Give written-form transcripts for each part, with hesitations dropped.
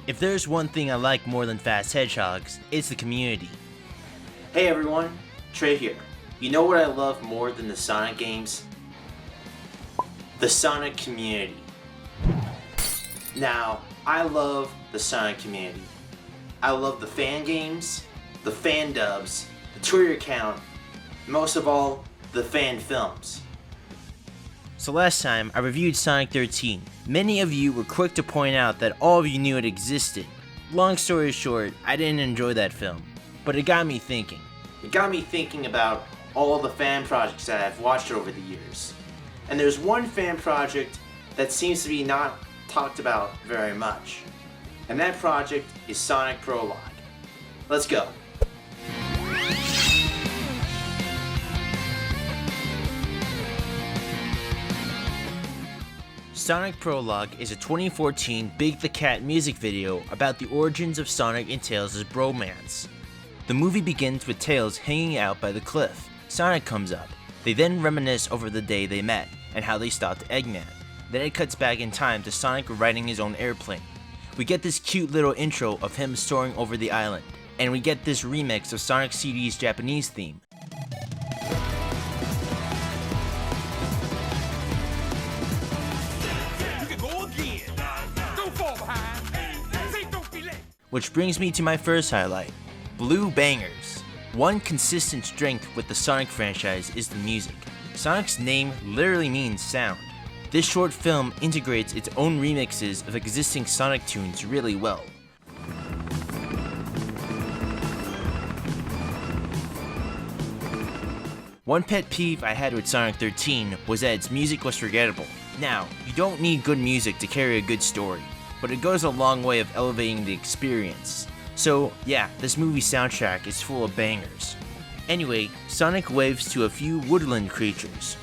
If there's one thing I like more than fast hedgehogs, it's the community. Hey everyone, Trey here. You know what I love more than the Sonic games? The Sonic community. Now, I love the Sonic community. I love the fan games, the fan dubs, the Twitter account, and most of all, the fan films. So last time, I reviewed Sonic 13. Many of you were quick to point out that all of you knew it existed. Long story short, I didn't enjoy that film, but it got me thinking. It got me thinking about all the fan projects that I've watched over the years. And there's one fan project that seems to be not talked about very much. And that project is Sonic Prologue. Let's go. Sonic Prologue is a 2014 Big the Cat music video about the origins of Sonic and Tails' bromance. The movie begins with Tails hanging out by the cliff. Sonic comes up. They then reminisce over the day they met and how they stopped Eggman. Then it cuts back in time to Sonic riding his own airplane. We get this cute little intro of him soaring over the island, and we get this remix of Sonic CD's Japanese theme. Which brings me to my first highlight, Blue Bangers. One consistent strength with the Sonic franchise is the music. Sonic's name literally means sound. This short film integrates its own remixes of existing Sonic tunes really well. One pet peeve I had with Sonic 13 was that its music was forgettable. Now, you don't need good music to carry a good story, but it goes a long way of elevating the experience. So yeah, this movie soundtrack is full of bangers. Anyway, Sonic waves to a few woodland creatures.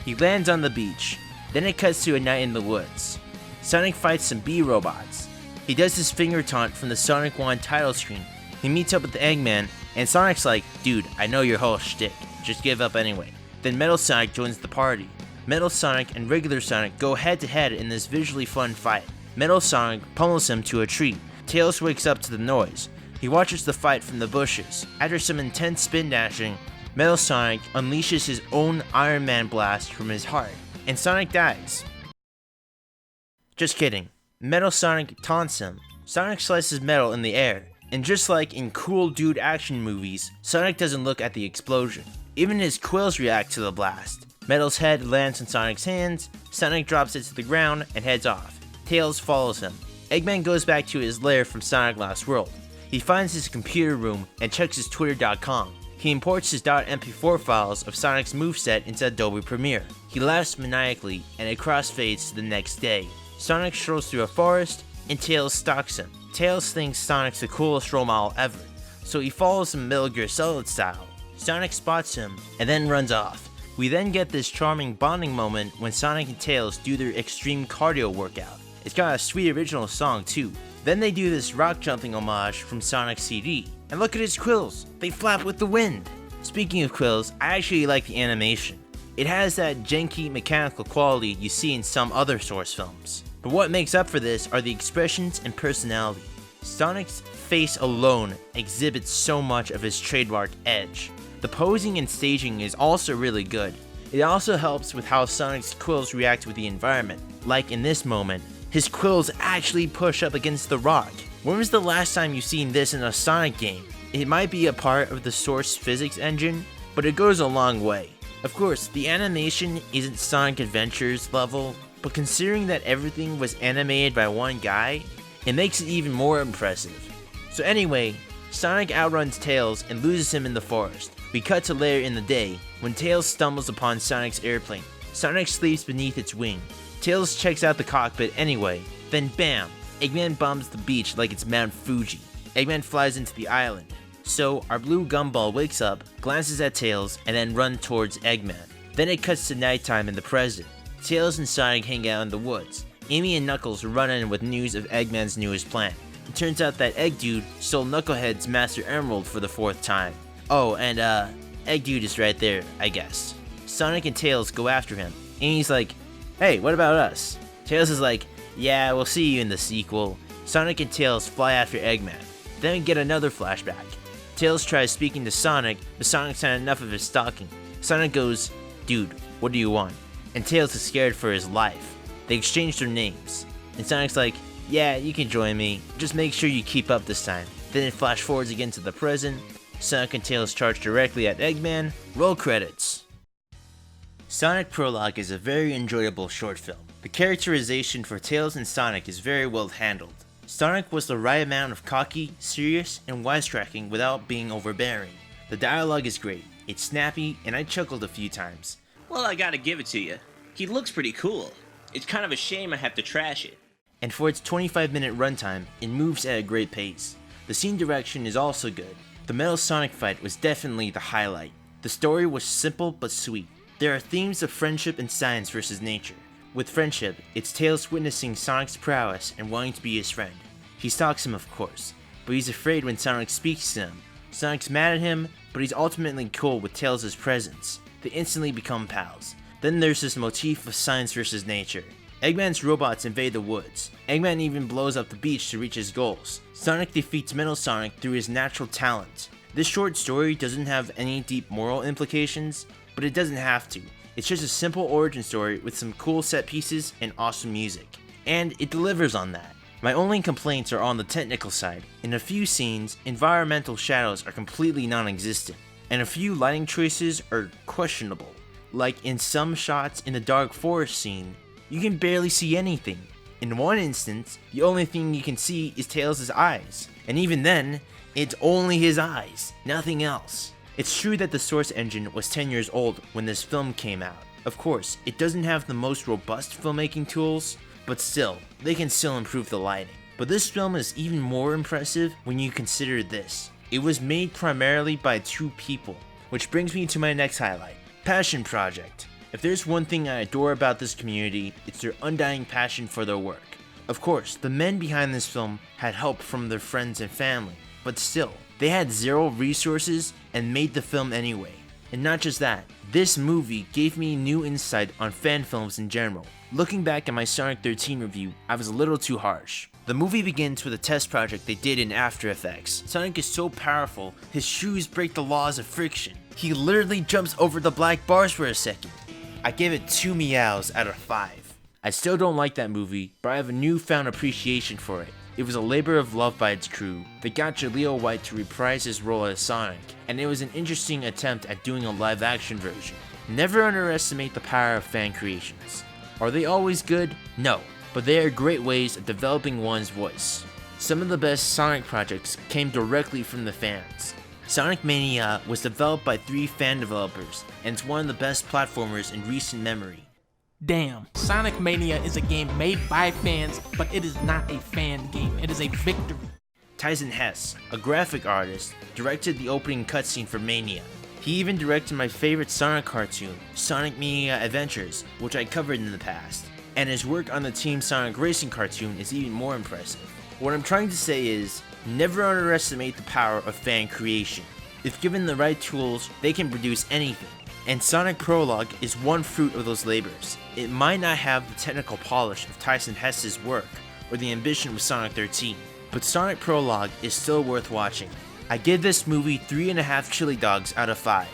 He lands on the beach, then it cuts to a night in the woods. Sonic fights some bee robots. He does his finger taunt from the Sonic 1 title screen. He meets up with Eggman, and Sonic's like, dude, I know your whole shtick, just give up anyway. Then Metal Sonic joins the party. Metal Sonic and regular Sonic go head to head in this visually fun fight. Metal Sonic pummels him to a tree. Tails wakes up to the noise. He watches the fight from the bushes. After some intense spin dashing, Metal Sonic unleashes his own Iron Man blast from his heart, and Sonic dies. Just kidding. Metal Sonic taunts him. Sonic slices Metal in the air, and just like in cool dude action movies, Sonic doesn't look at the explosion. Even his quills react to the blast. Metal's head lands in Sonic's hands, Sonic drops it to the ground and heads off. Tails follows him. Eggman goes back to his lair from Sonic Lost World. He finds his computer room and checks his twitter.com. He imports his .mp4 files of Sonic's moveset into Adobe Premiere. He laughs maniacally, and it crossfades to the next day. Sonic strolls through a forest, and Tails stalks him. Tails thinks Sonic's the coolest role model ever, so he follows him Metal Gear Solid style. Sonic spots him, and then runs off. We then get this charming bonding moment when Sonic and Tails do their extreme cardio workout. It's got a sweet original song too. Then they do this rock jumping homage from Sonic's CD. And look at his quills, they flap with the wind. Speaking of quills, I actually like the animation. It has that janky mechanical quality you see in some other Source films. But what makes up for this are the expressions and personality. Sonic's face alone exhibits so much of his trademark edge. The posing and staging is also really good. It also helps with how Sonic's quills react with the environment. Like in this moment, his quills actually push up against the rock. When was the last time you've seen this in a Sonic game? It might be a part of the Source physics engine, but it goes a long way. Of course, the animation isn't Sonic Adventures level, but considering that everything was animated by one guy, it makes it even more impressive. So anyway, Sonic outruns Tails and loses him in the forest. We cut to later in the day, when Tails stumbles upon Sonic's airplane. Sonic sleeps beneath its wing. Tails checks out the cockpit anyway, then bam! Eggman bombs the beach like it's Mount Fuji. Eggman flies into the island. So our blue gumball wakes up, glances at Tails, and then runs towards Eggman. Then it cuts to nighttime in the present. Tails and Sonic hang out in the woods. Amy and Knuckles run in with news of Eggman's newest plan. It turns out that Egg Dude stole Knucklehead's Master Emerald for the 4th time. Oh, and Egg Dude is right there, I guess. Sonic and Tails go after him. Amy's like, hey, what about us? Tails is like, yeah, we'll see you in the sequel. Sonic and Tails fly after Eggman. Then we get another flashback. Tails tries speaking to Sonic, but Sonic's had enough of his stalking. Sonic goes, "Dude, what do you want?" And Tails is scared for his life. They exchange their names. And Sonic's like, "Yeah, you can join me. Just make sure you keep up this time." Then it flash forwards again to the present. Sonic and Tails charge directly at Eggman. Roll credits. Sonic Prologue is a very enjoyable short film. The characterization for Tails and Sonic is very well handled. Sonic was the right amount of cocky, serious, and wisecracking without being overbearing. The dialogue is great, it's snappy, and I chuckled a few times. Well, I gotta give it to you. He looks pretty cool. It's kind of a shame I have to trash it. And for its 25-minute runtime, it moves at a great pace. The scene direction is also good. The Metal Sonic fight was definitely the highlight. The story was simple but sweet. There are themes of friendship and science versus nature. With friendship, it's Tails witnessing Sonic's prowess and wanting to be his friend. He stalks him, of course, but he's afraid when Sonic speaks to him. Sonic's mad at him, but he's ultimately cool with Tails' presence. They instantly become pals. Then there's this motif of science versus nature. Eggman's robots invade the woods. Eggman even blows up the beach to reach his goals. Sonic defeats Metal Sonic through his natural talent. This short story doesn't have any deep moral implications, but it doesn't have to. It's just a simple origin story with some cool set pieces and awesome music. And it delivers on that. My only complaints are on the technical side. In a few scenes, environmental shadows are completely non-existent, and a few lighting choices are questionable. Like in some shots in the dark forest scene, you can barely see anything. In one instance, the only thing you can see is Tails' eyes, and even then, it's only his eyes, nothing else. It's true that the source engine was 10 years old when this film came out. Of course, it doesn't have the most robust filmmaking tools, but still, they can still improve the lighting. But this film is even more impressive when you consider this. It was made primarily by 2 people, which brings me to my next highlight, Passion Project. If there's one thing I adore about this community, it's their undying passion for their work. Of course, the men behind this film had help from their friends and family, but still, they had 0 resources and made the film anyway. And not just that, this movie gave me new insight on fan films in general. Looking back at my Sonic 13 review, I was a little too harsh. The movie begins with a test project they did in After Effects. Sonic is so powerful, his shoes break the laws of friction. He literally jumps over the black bars for a second. I give it 2 meows out of 5. I still don't like that movie, but I have a newfound appreciation for it. It was a labor of love by its crew. They got Jaleel White to reprise his role as Sonic, and it was an interesting attempt at doing a live action version. Never underestimate the power of fan creations. Are they always good? No, but they are great ways of developing one's voice. Some of the best Sonic projects came directly from the fans. Sonic Mania was developed by 3 fan developers, and it's one of the best platformers in recent memory. Damn, Sonic Mania is a game made by fans, but it is not a fan game, it is a victory. Tyson Hess, a graphic artist, directed the opening cutscene for Mania. He even directed my favorite Sonic cartoon, Sonic Mania Adventures, which I covered in the past. And his work on the Team Sonic Racing cartoon is even more impressive. What I'm trying to say is, never underestimate the power of fan creation. If given the right tools, they can produce anything. And Sonic Prologue is one fruit of those labors. It might not have the technical polish of Tyson Hess's work, or the ambition of Sonic 13, but Sonic Prologue is still worth watching. I give this movie 3.5 chili dogs out of 5.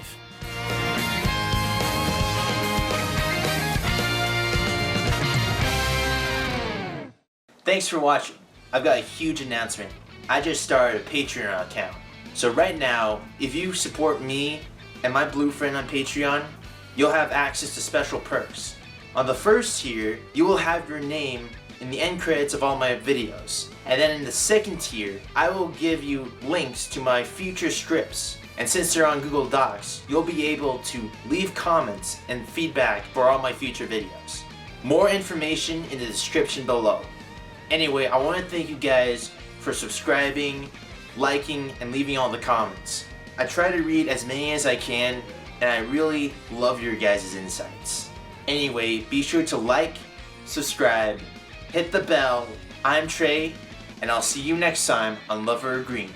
Thanks for watching. I've got a huge announcement. I just started a Patreon account. So right now, if you support me and my blue friend on Patreon, you'll have access to special perks. On the first tier, you will have your name in the end credits of all my videos. And then in the second tier, I will give you links to my future scripts. And since they're on Google Docs, you'll be able to leave comments and feedback for all my future videos. More information in the description below. Anyway, I want to thank you guys for subscribing, liking, and leaving all the comments. I try to read as many as I can, and I really love your guys' insights. Anyway, be sure to like, subscribe, hit the bell. I'm Trey, and I'll see you next time on Lover of Green.